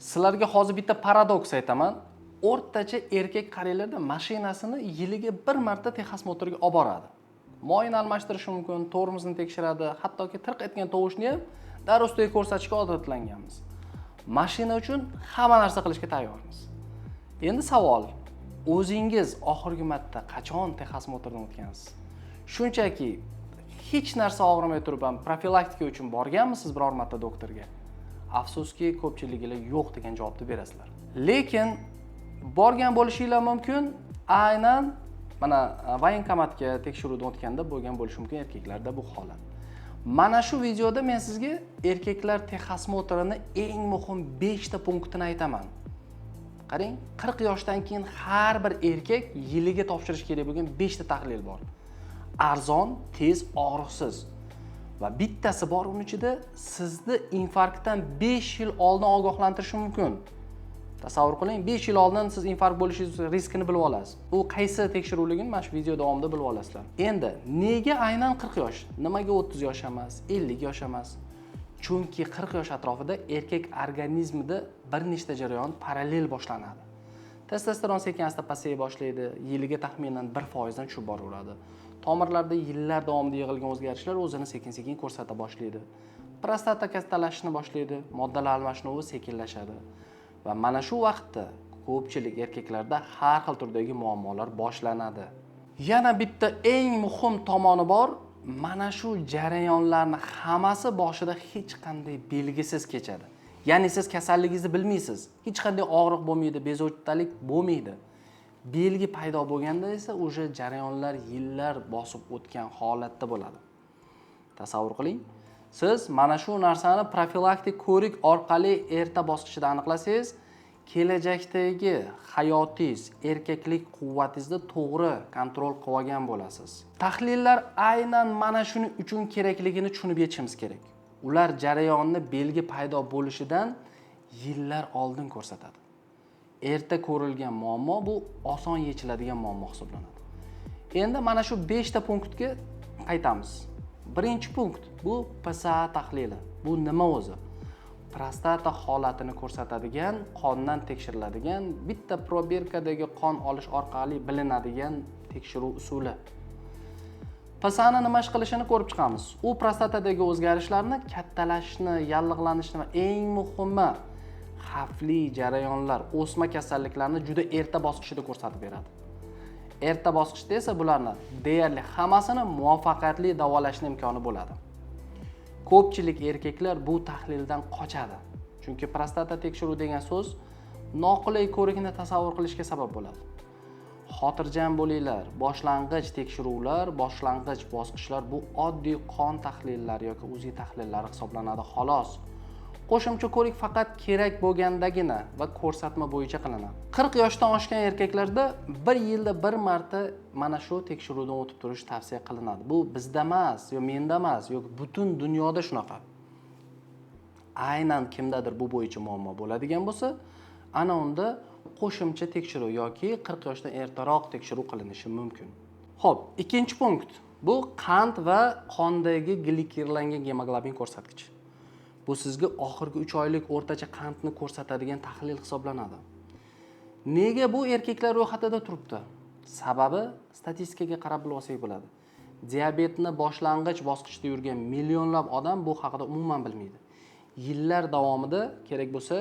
Sizlarga hozir bitta paradoks aytaman. O'rtacha erkak qariylarda mashinasini yiliga bir marta Texas motoriga olib boradi. Moyini almashtirishi mumkin, tormozni tekshiradi, hattoki tirq etgan tovushni ham darrov ustiga ko'rsatishga odatlanganmiz. Mashina uchun hamma narsa qilishga tayyormiz. Endi savol, o'zingiz oxirgi marta qachon Texas motordan o'tgansiz? Shunchaki hech narsa og'rimay turib ham profilaktika uchun borganmisiz biror marta doktorga? Afsuski, ko'pchiliginglar yo'q degan javobni berasizlar. Lekin borgan bo'lishinglar mumkin. Aynan mana voyenkomatga tekshiruvdan o'tganda bo'lgan bo'lishi mumkin erkaklarda bu holat. Mana shu videoda men sizga erkaklar Texas motorini eng muhim 5 ta punktini aytaman. Qarang, 40 yoshdan keyin har bir erkak yiliga topshirish kerak bo'lgan 5 ta tahlil bor. Arzon, tez, og'riqsiz. Va bittasi bor, uning ichida sizni infarktdan 5 yil oldin ogohlantirishi mumkin. Tasavvur qiling, 5 yil oldin siz infarkt bo'lishingiz riskini bilib olasiz. U qaysi tekshiruvligini mana shu video davomida bilib olasizlar. Endi nega aynan 40 yosh? Nimaga 30 yosh emas, 50 yosh emas? Chunki 40 yosh atrofida erkak organizmida bir nechta jarayon parallel boshlanadi. Testosteron sekin-asta pasaya boshlaydi, yiliga taxminan 1% dan tushib boraveradi. Tomirlarda yillar davomida yig'ilgan o'zgarishlar o'zini sekin-sekin ko'rsata boshlaydi. Prostata kattalashishni boshlaydi, moddalar almashinuvi sekinlashadi. Va mana shu vaqtda ko'pchilik erkaklarda har xil turdagi muammolar boshlanadi. Yana bitta eng muhim tomoni bor, mana shu jarayonlarni hammasi boshida hech qanday belgisiz kechadi. Ya'ni siz kasalligingizni bilmaysiz, hech qanday og'riq bo'lmaydi, bezovtalik bo'lmaydi. Belgi paydo bo'lganda esa o'sha jarayonlar yillar bosib o'tgan holatda bo'ladi. Tasavvur qiling, siz mana shu narsani profilaktik ko'rik orqali erta bosqichda aniqlasangiz, kelajakdagi hayotingiz, erkaklik quvvatingizni to'g'ri kontrol qilib olgan bo'lasiz. Tahlillar aynan mana shuning uchun kerakligini tushunib yetishimiz kerak. Ular jarayonni belgi paydo bo'lishidan yillar oldin ko'rsatadi. Erta ko'rilgan muammo bu oson yechiladigan muammo hisoblanadi. Endi mana shu 5 ta punktga qaytamiz. Birinchi punkt bu PSA tahlili. Bu nima o'zi? Prostata holatini ko'rsatadigan, qondan tekshiriladigan, bitta probirkadagi qon olish orqali bilinadigan tekshiruv usuli. PSAni nima ish qilishini ko'rib chiqamiz. U prostatadagi o'zgarishlarni, kattalashishni, yallig'lanishni va eng muhimi xavfli jarayonlar, o'sma kasalliklarni juda erta bosqichida ko'rsatib beradi. Erta bosqichda esa bularni deyarli hammasini muvaffaqiyatli davolashning imkoni bo'ladi. Ko'pchilik erkaklar bu tahlildan qochadi. Chunki prostata tekshiruv degan so'z noqulay ko'rikni tasavvur qilishga sabab bo'ladi. Xotirjam bo'linglar, boshlang'ich tekshiruvlar, boshlang'ich bosqichlar bu oddiy qon tahlillari yoki UZI tahlillari hisoblanadi xolos. Qo'shimcha ko'rik faqat kerak bo'lgandagina va ko'rsatma bo'yicha qilinadi. 40 yoshdan oshgan erkaklarda bir yilda bir marta mana shu tekshiruvdan o'tib turish tavsiya qilinadi. Bu bizda emas, yo menda emas, yoki butun dunyoda shunaqa. Aynan kimdadir bu bo'yicha muammo bo'ladigan bo'lsa, ana unda qo'shimcha tekshiruv yoki 40 yoshdan ertaroq tekshiruv qilinishi mumkin. Xo'p, ikkinchi punkt. Bu qand va qondagi glikirlangan gemoglobin ko'rsatkichi. Bu sizga oxirgi 3 oylik o'rtacha qandni ko'rsatadigan tahlil hisoblanadi. Nega bu erkaklar ro'yxatida turibdi? Sababi statistikaga qarab bilib olsak bo'ladi. Diabetni boshlang'ich bosqichda yurgan millionlab odam bu haqida umuman bilmaydi. Yillar davomida kerak bo'lsa,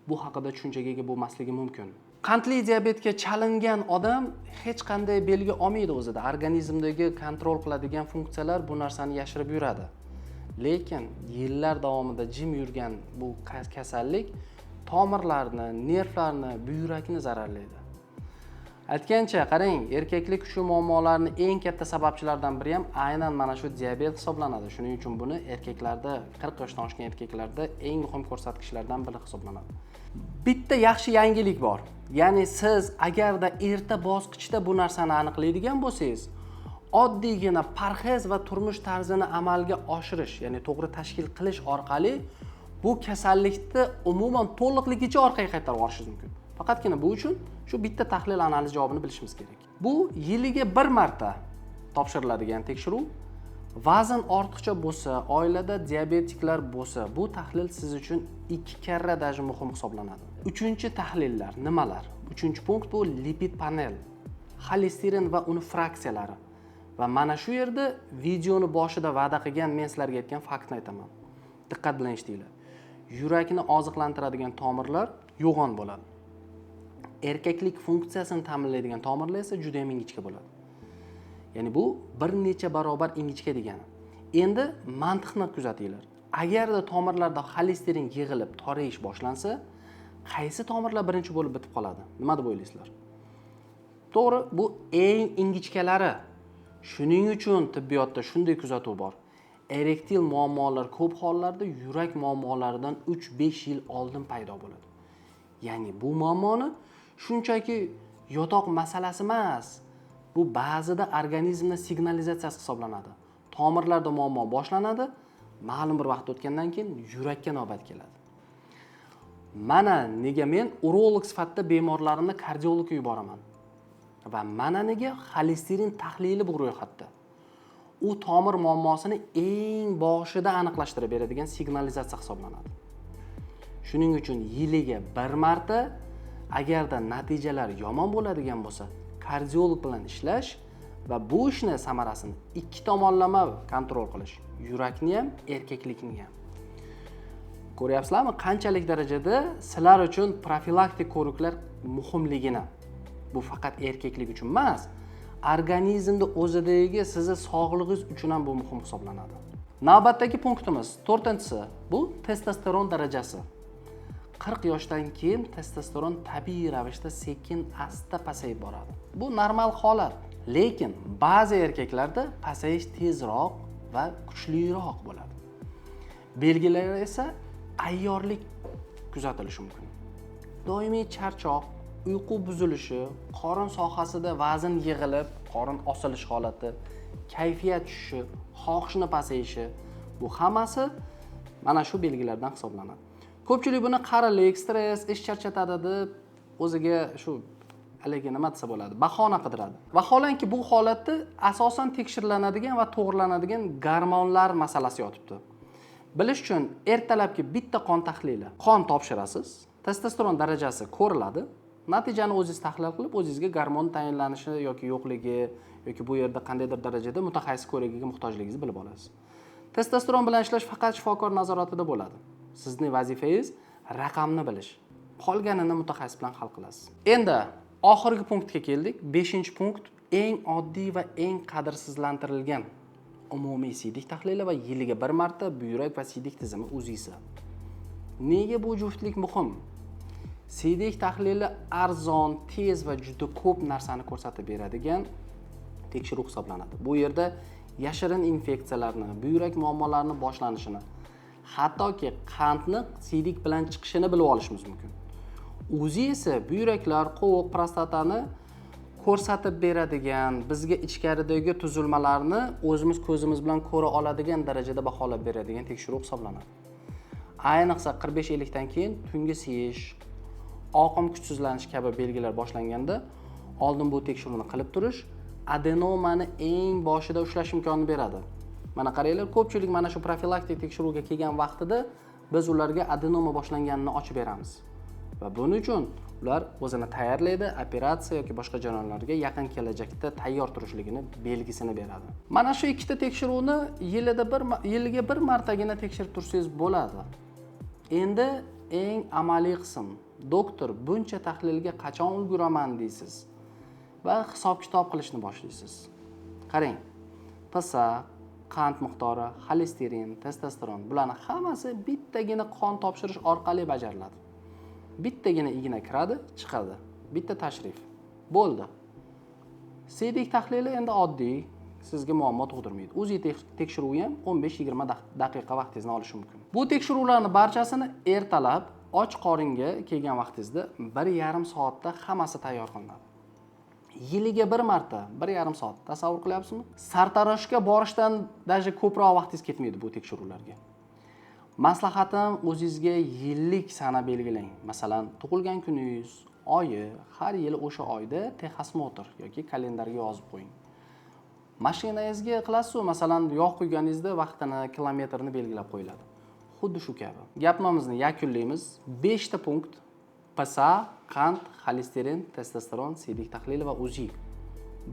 bu haqida tushunchaga ega bo'lmasligi mumkin. Qandli diabetga chalingan odam hech qanday belgi olmaydi o'zida. Organizmdagi kontrol qiladigan funksiyalar bu narsani yashirib yuradi. Lekin yillar davomida jim yurgan bu kasallik tomirlarni, nervlarni, buyrakni zararlaydi. Aytgancha, qarang, erkaklik shu muammolarning eng katta sababchilaridan biri ham aynan mana shu diabet hisoblanadi. Shuning uchun buni erkaklarda, 40 yoshdan oshgan erkaklarda eng muhim ko'rsatkichlardan biri hisoblanadi. Bitta yaxshi yangilik bor. Ya'ni siz agarda erta bosqichda bu narsani aniqlaydigan bo'lsangiz, oddiygina parhez va turmush tarzini amalga oshirish, ya'ni to'g'ri tashkil qilish orqali bu kasallikni umuman to'liqligicha orqaga qaytarib yuborishingiz mumkin. Faqatgina bu uchun shu bitta tahlil analiz javobini bilishimiz kerak. Bu yiliga bir marta topshiriladigan tekshiruv Vazn ortiqcha bo'lsa, oilada diabetiklar bo'lsa, bu tahlil siz uchun 2 karra даже muhim hisoblanadi. Uchinchi tahlillar nimalar? Uchinchi punkt bu lipid panel, xolesterin va uni fraksiyalari. Va mana shu yerda videoni boshida va'da qilgan men sizlarga aytgan faktni aytaman. Diqqat bilan eshitinglar. Yurakni oziqlantiradigan tomirlar yo'g'on bo'ladi. Erkaklik funksiyasini ta'minlaydigan tomirlar esa juda ham ingichka bo'ladi. Ya'ni bu bir necha barobar ingichka degani. Endi mantiqni kuzatinglar. Agarda tomirlarda xolesterin yig'ilib torayish boshlansa, qaysi tomirlar birinchi bo'lib bitib qoladi? Nima deb o'ylaysizlar? To'g'ri, bu eng ingichkalari. Shuning uchun tibbiyotda shunday kuzatuv bor. Erektil muammolar ko'p hollarda yurak muammolaridan 3-5 yil oldin paydo bo'ladi. Ya'ni bu muammoni shunchaki yotoq masalasi emas. Bu ba'zida organizmning signalizatsiyasi hisoblanadi. Tomirlarda muammo boshlanadi, ma'lum bir vaqt o'tgandan keyin yurakka navbat keladi. Mana nega men urolog sifatida bemorlarimni kardiologga yuboraman. Va mana nega xolesterin tahlili bu ro'yxatda. U tomir muammosini eng boshida aniqlashtirib beradigan signalizatsiya hisoblanadi. Shuning uchun yiliga bir marta agarda natijalar yomon bo'ladigan bo'lsa, kardiolog bilan ishlash va bu ishni samarasini ikki tomonlama kontrol qilish, yurakni ham, erkaklikni ham. Ko'ryapsizlarmi, qanchalik darajada sizlar uchun profilaktik ko'riklar muhimligini. Bu faqat erkaklik uchun emas, organizmda o'zidagi sizni sog'lig'ingiz uchun ham bu muhim hisoblanadi. Navbatdagi punktimiz 4-si, bu testosteron darajasi. 40 yoshdan keyin testosteron tabiiy ravishda sekin-asta pasayib boradi. Bu normal holat, lekin ba'zi erkaklarda pasayish tezroq va kuchliroq bo'ladi. Belgilari esa ayyorlik kuzatilishi mumkin. Doimiy charchoq, uyqu buzilishi, qorin sohasida vazn yig'ilib, qorin osilish holati, kayfiyat tushishi, xohishni pasayishi, bu hammasi mana shu belgilardan hisoblanadi. Ko'pchilik buni qarilik, stress, ish charchatadi deb o'ziga shu haligi nima desa bo'ladi, bahona qidiradi. Vaholanki bu holatda asosan tekshirilanadigan va to'g'rilanadigan gormonlar masalasi yotibdi. Bilish uchun ertalabki bitta qon tahlili, qon topshirasiz, testosteron darajasi ko'riladi. Natijani o'zingiz tahlil qilib, o'zingizga gormon tayinlanishi yoki yo'qligi yoki bu yerda qandaydir darajada mutaxassis ko'rigiga muhtojligingizni bilib olasiz. Testosteron bilan ishlash faqat shifokor nazoratida bo'ladi. Sizning vazifangiz raqamni bilish. Qolganini mutaxassis bilan hal qilasiz. Endi oxirgi punktga keldik. 5-punkt eng oddiy va eng qadrsizlantirilgan umumiy siydik tahlili va yiliga bir marta buyrak va siydik tizimi UZIsi. Nega bu juftlik muhim? Siydik tahlili arzon, tez va juda ko'p narsani ko'rsatib beradigan tekshiruv hisoblanadi. Bu yerda yashirin infeksiyalarni, buyrak muammolarining boshlanishini, hattoki qandni siydik bilan chiqishini bilib olishimiz mumkin. UZI esa buyraklar, qovoq, prostatani ko'rsatib beradigan, bizga ichkaridagi tuzilmalarni o'zimiz ko'zimiz bilan ko'ra oladigan darajada baholab beradigan tekshiruv hisoblanadi. Ayniqsa 45-50 dan keyin tungi siyish, oqim kuchsizlanish kabi belgilar boshlanganda oldin bu tekshiruvni qilib turish adenomani eng boshida ushlash imkonini beradi. Mana qaranglar, ko'pchilik mana shu profilaktik tekshiruvga kelgan vaqtida biz ularga adenoma boshlanganini ochib beramiz. Va buning uchun ular o'zini tayyorlaydi, operatsiya yoki boshqa jarayonlarga yaqin kelajakda tayyor turishligini belgisini beradi. Mana shu ikkita tekshiruvni yiliga bir martagina tekshirib tursangiz bo'ladi. Endi eng amaliy qism. Doktor, buncha tahlilga qachon ulguraman deysiz va hisob-kitob qilishni boshlaysiz. Qarang. PSA, qand miqdori, xolesterin, testosteron, bularning hammasi bittagina qon topshirish orqali bajariladi. Bittagina igna kiradi, chiqadi. Bitta tashrif. Bo'ldi. Siydik tahlili endi oddiy, sizga muammo tug'dirmaydi. UZI tekshiruvi ham 15-20 daqiqa vaqtingizni olishi mumkin. Bu tekshiruvlarning barchasini ertalab och qoringa kelgan vaqtingizda 1,5 soatda hammasi tayyor qilinadi. Yiliga bir marta 1,5 soat. Tasavvur qilyapsizmi? Sartaroshga borishdan даже ko'proq vaqtingiz ketmaydi bu tekshiruvlarga. Maslahatim, o'zingizga yillik sana belgilang. Masalan, tug'ilgan kuningiz, oyi, har yili o'sha oyda texosmotr yoki kalendarga yozib qo'ying. Mashinangizga qilasiz, masalan, yog' quyganingizda vaqtini, kilometrini belgilab qo'yiladi. Xuddi shu kabi. Gapimizni yakunlaymiz. 5 ta punkt: PSA, qand, xolesterin, testosteron, siydik tahlili va UZI.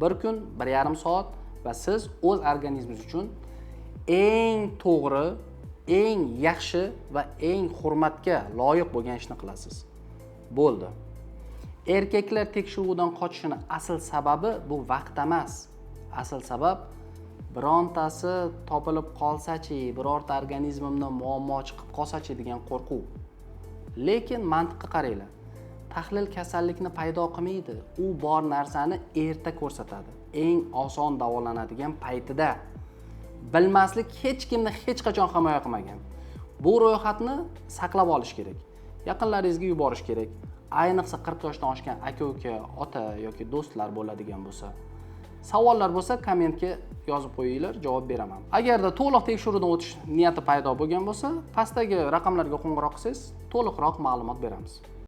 Bir kun 1,5 soat va siz o'z organizmingiz uchun eng to'g'ri, eng yaxshi va eng hurmatga loyiq bo'lgan ishni qilasiz. Bo'ldi. Erkaklar tekshiruvdan qochishini asl sababi bu vaqt emas. Asl sabab birontasi topilib qolsa-chi, birorta organizmimdan muammo chiqib qolsa-chi degan qo'rquv. Lekin mantiqqa qaranglar. Tahlil kasallikni paydo qilmaydi. U bor narsani erta ko'rsatadi. Eng oson davolanadigan paytida. Bilmaslik hech kimni hech qachon himoya qilmagan. Bu ro'yxatni saqlab olish kerak. Yaqinlaringizga yuborish kerak. Ayniqsa 40 yoshdan oshgan aka-uka, ota yoki do'stlar bo'ladigan bo'lsa. Savollar bo'lsa kommentga yozib qo'yinglar, javob beraman. Agarda to'liq tekshiruvdan o'tish niyati paydo bo'lgan bo'lsa, pastdagi raqamlarga qo'ng'iroq qilsangiz, to'liqroq ma'lumot beramiz.